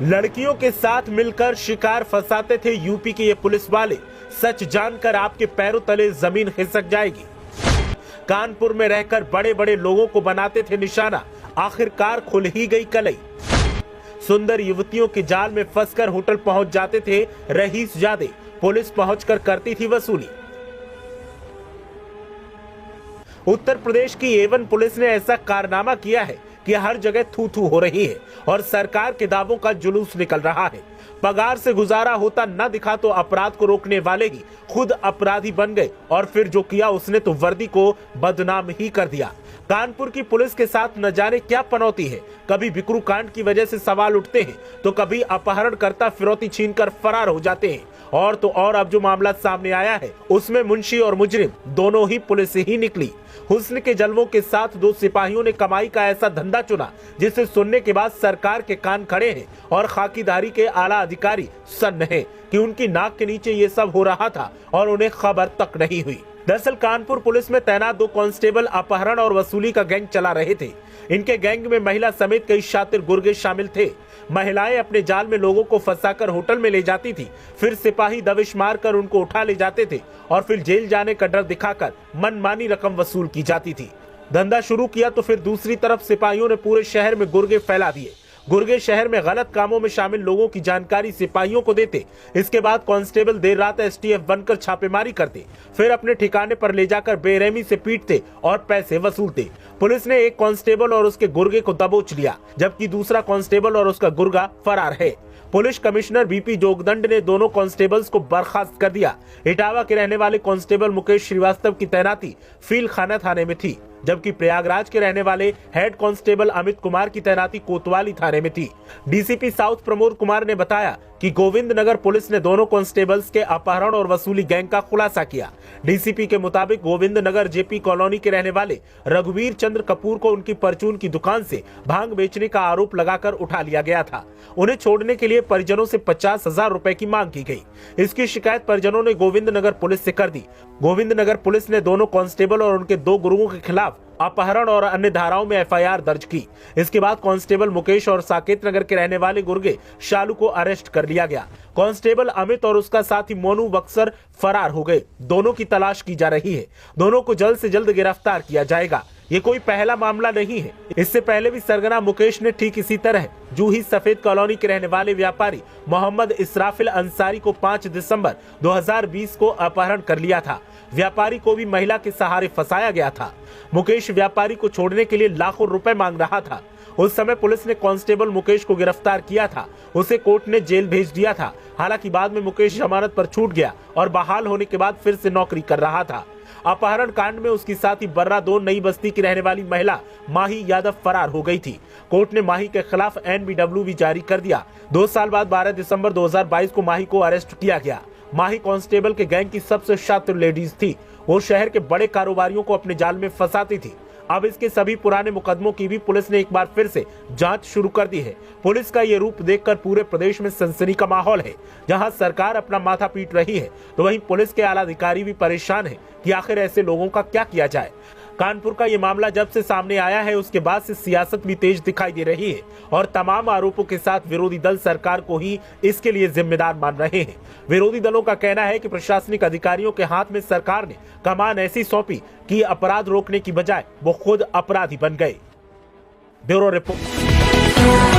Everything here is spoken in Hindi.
लड़कियों के साथ मिलकर शिकार फंसाते थे यूपी के ये पुलिस वाले। सच जानकर आपके पैरों तले जमीन खिसक जाएगी। कानपुर में रहकर बड़े बड़े लोगों को बनाते थे निशाना, आखिरकार खुल ही गई कलई। सुंदर युवतियों के जाल में फंसकर होटल पहुंच जाते थे रईसजादे। पुलिस पहुंचकर करती थी वसूली। उत्तर प्रदेश की A1 पुलिस ने ऐसा कारनामा किया है कि हर जगह थू थू हो रही है और सरकार के दावों का जुलूस निकल रहा है। पगार से गुजारा होता न दिखा तो अपराध को रोकने वाले ही खुद अपराधी बन गए और फिर जो किया उसने तो वर्दी को बदनाम ही कर दिया। कानपुर की पुलिस के साथ न जाने क्या पनौती है। कभी बिकरू कांड की वजह से सवाल उठते हैं तो कभी अपहरणकर्ता फिरौती छीनकर फरार हो जाते हैं। और तो और अब जो मामला सामने आया है उसमें मुंशी और मुजरिम दोनों ही पुलिस ही निकली। हुस्न के जलवों के साथ दो सिपाहियों ने कमाई का ऐसा धंधा चुना जिसे सुनने के बाद सरकार के कान खड़े हैं और खाकीदारी के आला अधिकारी सन्न हैं कि उनकी नाक के नीचे ये सब हो रहा था और उन्हें खबर तक नहीं हुई। दरअसल कानपुर पुलिस में तैनात दो कांस्टेबल अपहरण और वसूली का गैंग चला रहे थे। इनके गैंग में महिला समेत कई शातिर गुर्गे शामिल थे। महिलाएं अपने जाल में लोगों को फंसाकर होटल में ले जाती थी, फिर सिपाही दबिश मारकर उनको उठा ले जाते थे और फिर जेल जाने का डर दिखाकर मनमानी रकम वसूल की जाती थी। धंधा शुरू किया तो फिर दूसरी तरफ सिपाहियों ने पूरे शहर में गुर्गे फैला दिए। गुर्गे शहर में गलत कामों में शामिल लोगों की जानकारी सिपाहियों को देते। इसके बाद कांस्टेबल देर रात STF बनकर छापेमारी करते, फिर अपने ठिकाने पर ले जाकर बेरहमी से पीटते और पैसे वसूलते। पुलिस ने एक कांस्टेबल और उसके गुर्गे को दबोच लिया, जबकि दूसरा कांस्टेबल और उसका गुर्गा फरार है। पुलिस कमिश्नर BP जोगदंड ने दोनों कांस्टेबल्स को बर्खास्त कर दिया। इटावा के रहने वाले कांस्टेबल मुकेश श्रीवास्तव की तैनाती फील खाना थाने में थी, जबकि प्रयागराज के रहने वाले हेड कांस्टेबल अमित कुमार की तैनाती कोतवाली थाने में थी। DCP साउथ प्रमोद कुमार ने बताया कि गोविंद नगर पुलिस ने दोनों कांस्टेबल्स के अपहरण और वसूली गैंग का खुलासा किया। DCP के मुताबिक गोविंद नगर JP कॉलोनी के रहने वाले रघुवीर चंद्र कपूर को उनकी परचून की दुकान से भांग बेचने का आरोप लगाकर उठा लिया गया था। उन्हें छोड़ने के लिए परिजनों से 50,000 रुपए की मांग की गई। इसकी शिकायत परिजनों ने गोविंद नगर पुलिस से कर दी। गोविंद नगर पुलिस ने दोनों कांस्टेबल और उनके दो गुरुओं के खिलाफ अपहरण और अन्य धाराओं में FIR दर्ज की। इसके बाद कांस्टेबल मुकेश और साकेत नगर के रहने वाले गुर्गे शालू को अरेस्ट कर लिया गया। कांस्टेबल अमित और उसका साथी मोनू बक्सर फरार हो गए। दोनों की तलाश की जा रही है। दोनों को जल्द से जल्द गिरफ्तार किया जाएगा। ये कोई पहला मामला नहीं है। इससे पहले भी सरगना मुकेश ने ठीक इसी तरह जूही सफेद कॉलोनी के रहने वाले व्यापारी मोहम्मद इसराफिल अंसारी को 5 दिसंबर 2020 को अपहरण कर लिया था। व्यापारी को भी महिला के सहारे फंसाया गया था। मुकेश व्यापारी को छोड़ने के लिए लाखों रुपए मांग रहा था। उस समय पुलिस ने कांस्टेबल मुकेश को गिरफ्तार किया था। उसे कोर्ट ने जेल भेज दिया था। हालांकि बाद में मुकेश जमानत पर छूट गया और बहाल होने के बाद फिर से नौकरी कर रहा था। अपहरण कांड में उसकी साथी बर्रा 2 नई बस्ती की रहने वाली महिला माही यादव फरार हो गई थी। कोर्ट ने माही के खिलाफ NBW भी जारी कर दिया। 2 साल बाद 12 दिसंबर 2022 को माही को अरेस्ट किया गया। माही कांस्टेबल के गैंग की सबसे शातिर लेडीज थी। वो शहर के बड़े कारोबारियों को अपने जाल में फंसाती थी। अब इसके सभी पुराने मुकदमों की भी पुलिस ने एक बार फिर से जांच शुरू कर दी है। पुलिस का ये रूप देखकर पूरे प्रदेश में सनसनी का माहौल है। जहां सरकार अपना माथा पीट रही है तो वहीं पुलिस के आला अधिकारी भी परेशान है कि आखिर ऐसे लोगों का क्या किया जाए। कानपुर का ये मामला जब से सामने आया है उसके बाद से सियासत भी तेज दिखाई दे रही है और तमाम आरोपों के साथ विरोधी दल सरकार को ही इसके लिए जिम्मेदार मान रहे हैं। विरोधी दलों का कहना है कि प्रशासनिक अधिकारियों के हाथ में सरकार ने कमान ऐसी सौंपी कि अपराध रोकने की बजाय वो खुद अपराधी बन गए। Bureau report.